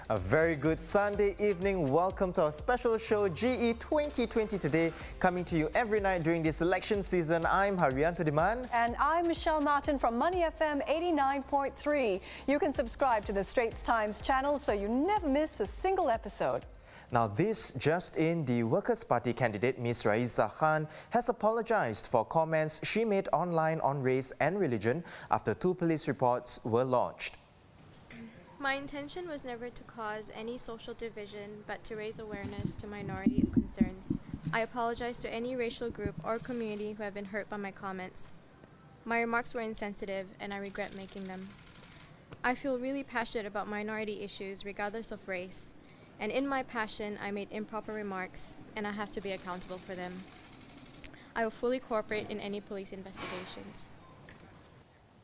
A very good Sunday evening. Welcome to our special show GE2020 Today, coming to you every night during this election season. I'm Haryanto Diman. And I'm Michelle Martin from Money FM 89.3. You can subscribe to the Straits Times channel so you never miss a single episode. Now this just in, the Workers' Party candidate Ms Raeesah Khan has apologised for comments she made online on race and religion after two police reports were lodged. My intention was never to cause any social division, but to raise awareness to minority concerns. I apologize to any racial group or community who have been hurt by my comments. My remarks were insensitive, and I regret making them. I feel really passionate about minority issues regardless of race, and in my passion I made improper remarks, and I have to be accountable for them. I will fully cooperate in any police investigations.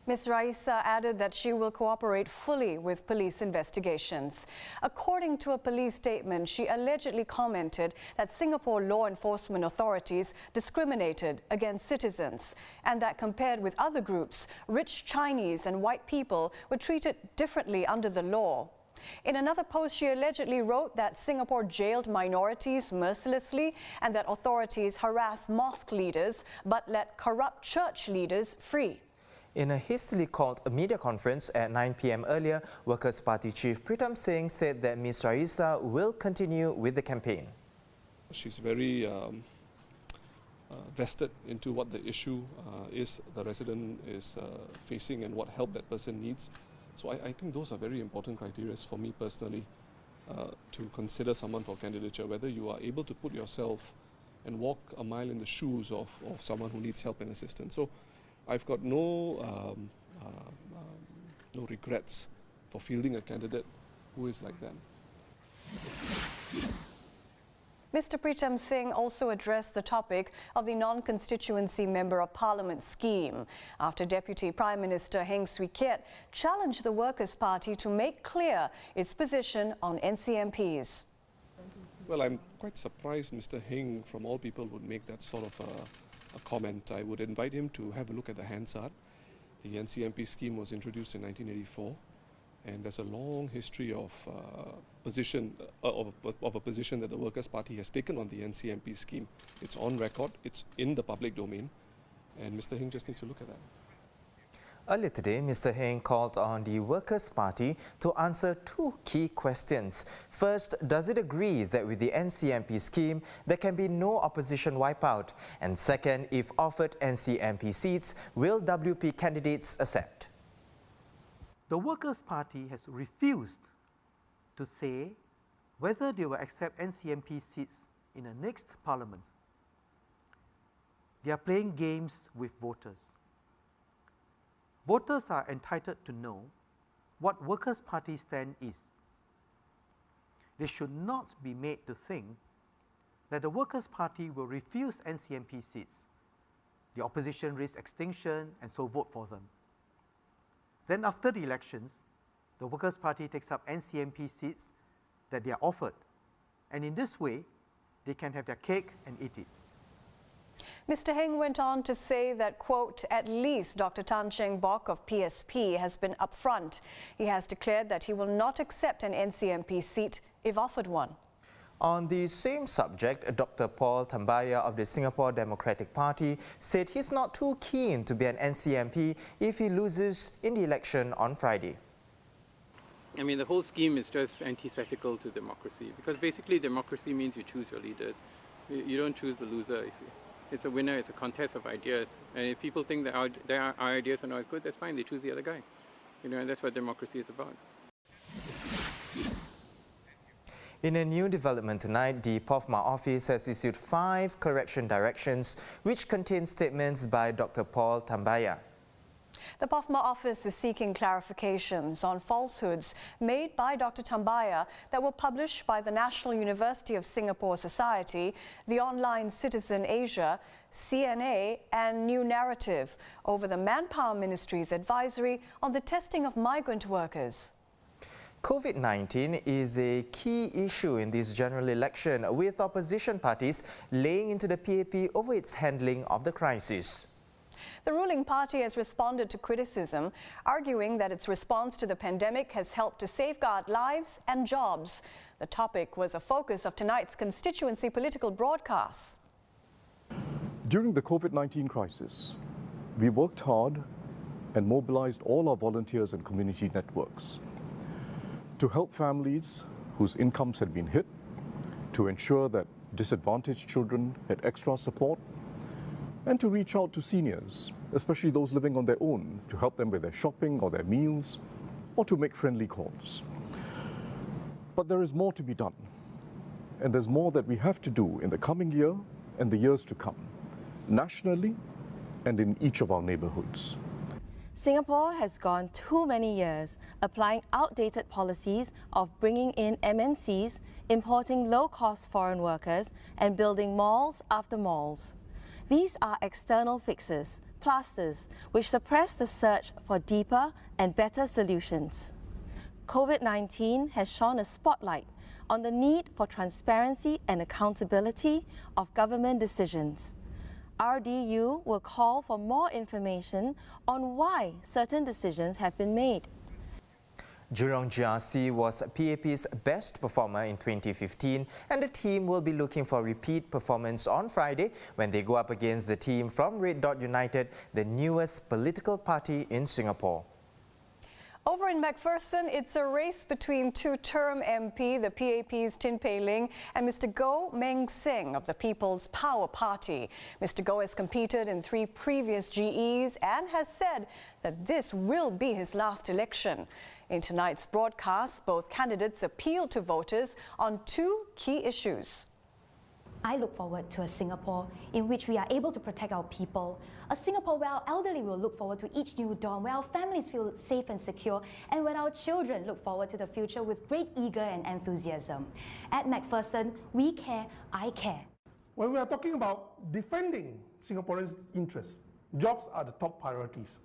Ms Raeesah added that she will cooperate fully with police investigations. According to a police statement, she allegedly commented that Singapore law enforcement authorities discriminated against citizens and that compared with other groups, rich Chinese and white people were treated differently under the law. In another post, she allegedly wrote that Singapore jailed minorities mercilessly and that authorities harassed mosque leaders but let corrupt church leaders free. In a hastily called media conference at 9 p.m. earlier, Workers' Party Chief Pritam Singh said that Ms Raeesah will continue with the campaign. She's very vested into what the issue is the resident is facing and what help that person needs. So I think those are very important criteria for me personally to consider someone for candidature, whether you are able to put yourself and walk a mile in the shoes of someone who needs help and assistance. So I've got no regrets for fielding a candidate who is like that. Mr. Pritam Singh also addressed the topic of the non-constituency Member of Parliament scheme after Deputy Prime Minister Heng Swee Keat challenged the Workers' Party to make clear its position on NCMPs. Well, I'm quite surprised Mr. Heng, from all people, would make that sort of a comment. I would invite him to have a look at the Hansard. The NCMP scheme was introduced in 1984, and there's a long history of a position that the Workers' Party has taken on the NCMP scheme. It's on record, it's in the public domain, and Mr. Heng just needs to look at that. Earlier today, Mr. Heng called on the Workers' Party to answer two key questions. First, does it agree that with the NCMP scheme, there can be no opposition wipeout? And second, if offered NCMP seats, will WP candidates accept? The Workers' Party has refused to say whether they will accept NCMP seats in the next parliament. They are playing games with voters. Voters are entitled to know what Workers' Party stand is. They should not be made to think that the Workers' Party will refuse NCMP seats. The opposition risks extinction and so vote for them. Then after the elections, the Workers' Party takes up NCMP seats that they are offered, and in this way, they can have their cake and eat it. Mr. Heng went on to say that, quote, at least Dr. Tan Cheng Bock of PSP has been upfront. He has declared that he will not accept an NCMP seat if offered one. On the same subject, Dr. Paul Tambaya of the Singapore Democratic Party said he's not too keen to be an NCMP if he loses in the election on Friday. I mean, the whole scheme is just antithetical to democracy, because basically democracy means you choose your leaders. You don't choose the loser, you see. It's a winner, it's a contest of ideas. And if people think that our ideas are not as good, that's fine, they choose the other guy. You know, and that's what democracy is about. In a new development tonight, the POFMA office has issued 5 correction directions which contain statements by Dr. Paul Tambaya. The POFMA office is seeking clarifications on falsehoods made by Dr. Tambaya that were published by the National University of Singapore Society, the Online Citizen Asia, CNA and New Narrative over the Manpower Ministry's advisory on the testing of migrant workers. COVID-19 is a key issue in this general election, with opposition parties laying into the PAP over its handling of the crisis. The ruling party has responded to criticism, arguing that its response to the pandemic has helped to safeguard lives and jobs. The topic was a focus of tonight's constituency political broadcast. During the COVID-19 crisis, we worked hard and mobilized all our volunteers and community networks to help families whose incomes had been hit, to ensure that disadvantaged children had extra support, and to reach out to seniors, especially those living on their own, to help them with their shopping or their meals, or to make friendly calls. But there is more to be done, and there's more that we have to do in the coming year and the years to come, nationally and in each of our neighborhoods. Singapore has gone too many years applying outdated policies of bringing in MNCs, importing low-cost foreign workers, and building malls after malls. These are external fixes, plasters, which suppress the search for deeper and better solutions. COVID-19 has shone a spotlight on the need for transparency and accountability of government decisions. RDU will call for more information on why certain decisions have been made. Jurong GRC was PAP's best performer in 2015, and the team will be looking for repeat performance on Friday when they go up against the team from Red Dot United, the newest political party in Singapore. Over in McPherson, it's a race between two-term MP, the PAP's Tin Pei Ling, and Mr. Goh Meng Seng of the People's Power Party. Mr. Goh has competed in 3 previous GEs and has said that this will be his last election. In tonight's broadcast, both candidates appealed to voters on 2 key issues. I look forward to a Singapore in which we are able to protect our people, a Singapore where our elderly will look forward to each new dawn, where our families feel safe and secure, and when our children look forward to the future with great eager and enthusiasm. At McPherson, we care, I care. When we are talking about defending Singaporeans' interests, jobs are the top priorities.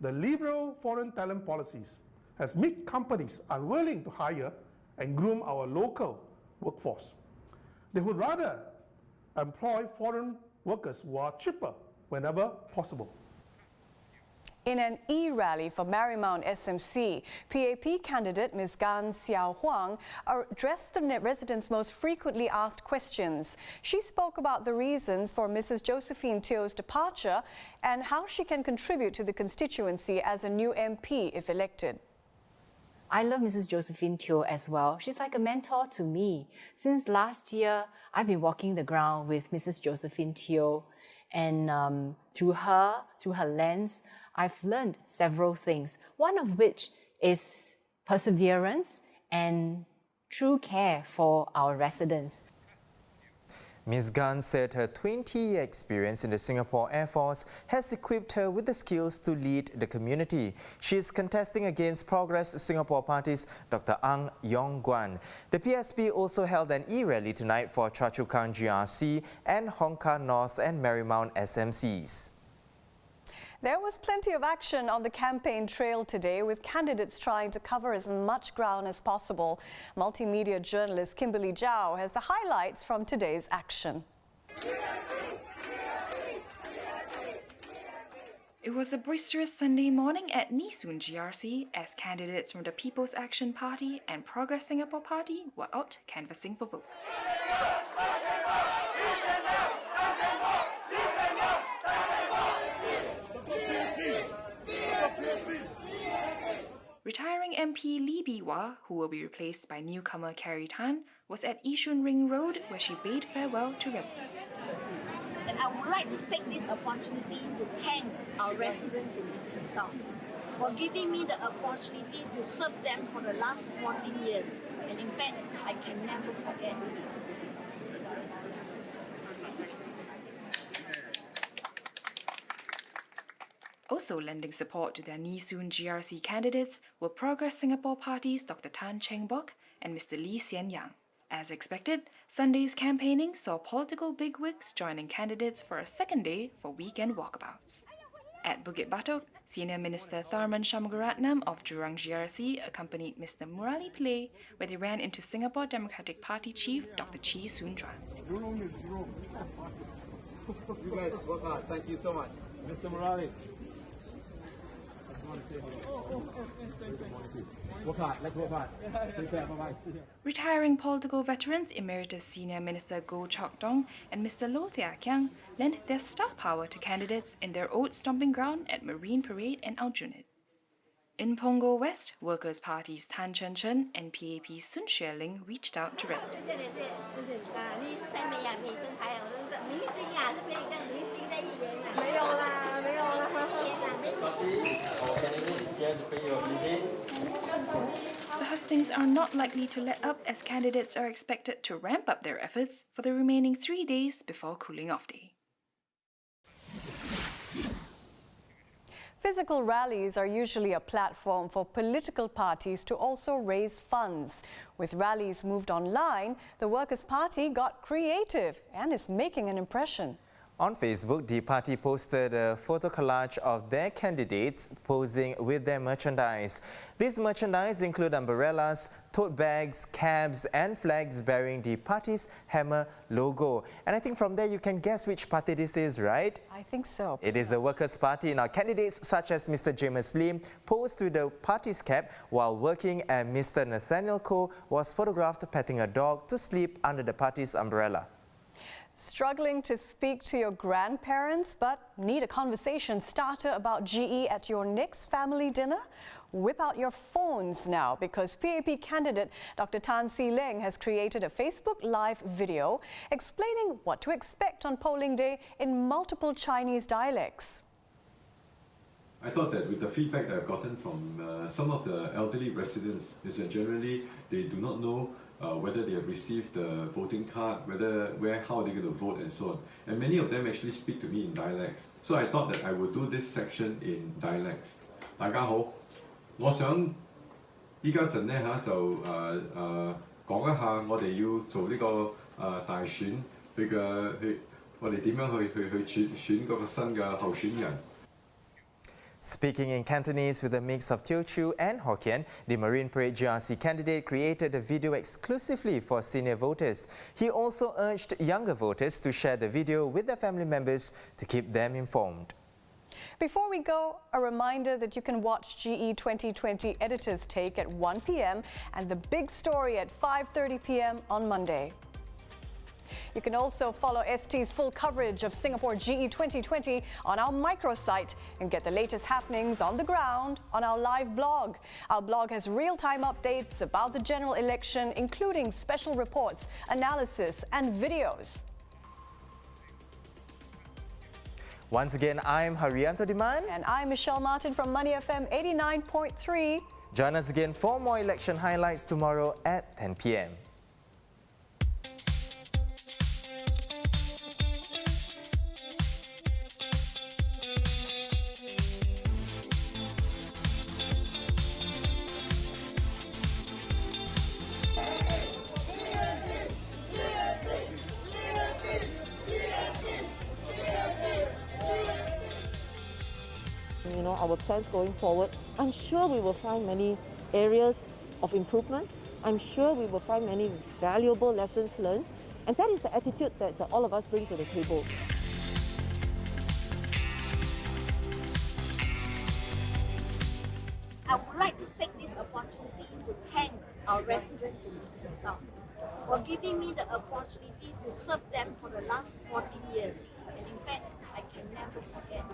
The liberal foreign talent policies has made companies unwilling to hire and groom our local workforce. They would rather employ foreign workers who are cheaper whenever possible. In an e-rally for Marymount SMC, PAP candidate Ms Gan Xiao Huang addressed the residents' most frequently asked questions. She spoke about the reasons for Mrs Josephine Teo's departure and how she can contribute to the constituency as a new MP if elected. I love Mrs. Josephine Teo as well. She's like a mentor to me. Since last year, I've been walking the ground with Mrs. Josephine Teo, and through her lens, I've learned several things, one of which is perseverance and true care for our residents. Ms Gan said her 20-year experience in the Singapore Air Force has equipped her with the skills to lead the community. She is contesting against Progress Singapore Party's Dr. Ang Yong Guan. The PSP also held an e-rally tonight for Choa Chu Kang GRC and Hong Kong North and Marymount SMCs. There was plenty of action on the campaign trail today, with candidates trying to cover as much ground as possible. Multimedia journalist Kimberly Zhao has the highlights from today's action. It was a boisterous Sunday morning at Nee Soon GRC as candidates from the People's Action Party and Progress Singapore Party were out canvassing for votes. Retiring MP Lee Bee-wah, who will be replaced by newcomer Carrie Tan, was at Yishun Ring Road where she bade farewell to residents. And I would like to take this opportunity to thank our residents in Eastern South for giving me the opportunity to serve them for the last 14 years. And in fact, I can never forget. Also lending support to their Nee Soon GRC candidates were Progress Singapore Party's Dr. Tan Cheng Bok and Mr. Lee Hsien Yang. As expected, Sunday's campaigning saw political bigwigs joining candidates for a second day for weekend walkabouts. At Bukit Batok, Senior Minister Tharman Shanmugaratnam of Jurong GRC accompanied Mr. Murali Pillay, where they ran into Singapore Democratic Party Chief Dr. Chee Soon Juan. You guys work hard. Thank you so much. Mr. Morales. Work hard, let's work hard. Take care, bye-bye. Retiring political veterans Emeritus Senior Minister Goh Chok Tong and Mr. Low Thia Kiang lent their star power to candidates in their old stomping ground at Marine Parade and Aljunied. In Punggol West, Workers' Party's Tan Chen Chen and PAP's Sun Xueling reached out to residents. The hustings are not likely to let up as candidates are expected to ramp up their efforts for the remaining 3 days before cooling off day. Physical rallies are usually a platform for political parties to also raise funds. With rallies moved online, the Workers' Party got creative and is making an impression. On Facebook, the party posted a photo collage of their candidates posing with their merchandise. These merchandise include umbrellas, tote bags, cabs and flags bearing the party's hammer logo. And I think from there you can guess which party this is, right? I think so. It is the Workers' Party. Now, candidates such as Mr. James Lim posed with the party's cap while working, and Mr. Nathaniel Koh was photographed petting a dog to sleep under the party's umbrella. Struggling to speak to your grandparents but need a conversation starter about GE at your next family dinner? Whip out your phones now, because PAP candidate Dr. Tan See Leng has created a Facebook Live video explaining what to expect on polling day in multiple Chinese dialects. I thought that with the feedback that I've gotten from some of the elderly residents is that generally they do not know whether they have received the voting card, how they're going to vote and so on. And many of them actually speak to me in dialects. So I thought that I would do this section in dialects. 大家好，我想依家陣咧就講一下我哋要做呢個大選，我哋點樣去選嗰個新嘅候選人。 Speaking in Cantonese with a mix of Teochew and Hokkien, the Marine Parade GRC candidate created a video exclusively for senior voters. He also urged younger voters to share the video with their family members to keep them informed. Before we go, a reminder that you can watch GE2020 Editor's Take at 1 p.m. and the big story at 5:30 p.m. on Monday. You can also follow ST's full coverage of Singapore GE2020 on our microsite and get the latest happenings on the ground on our live blog. Our blog has real-time updates about the general election, including special reports, analysis and videos. Once again, I'm Haryanto Diman. And I'm Michelle Martin from Money FM 89.3. Join us again for more election highlights tomorrow at 10 p.m. You know, our plans going forward, I'm sure we will find many areas of improvement. I'm sure we will find many valuable lessons learned. And that is the attitude that all of us bring to the table. I would like to take this opportunity to thank our residents in the South for giving me the opportunity to serve them for the last 14 years. And in fact, I can never forget.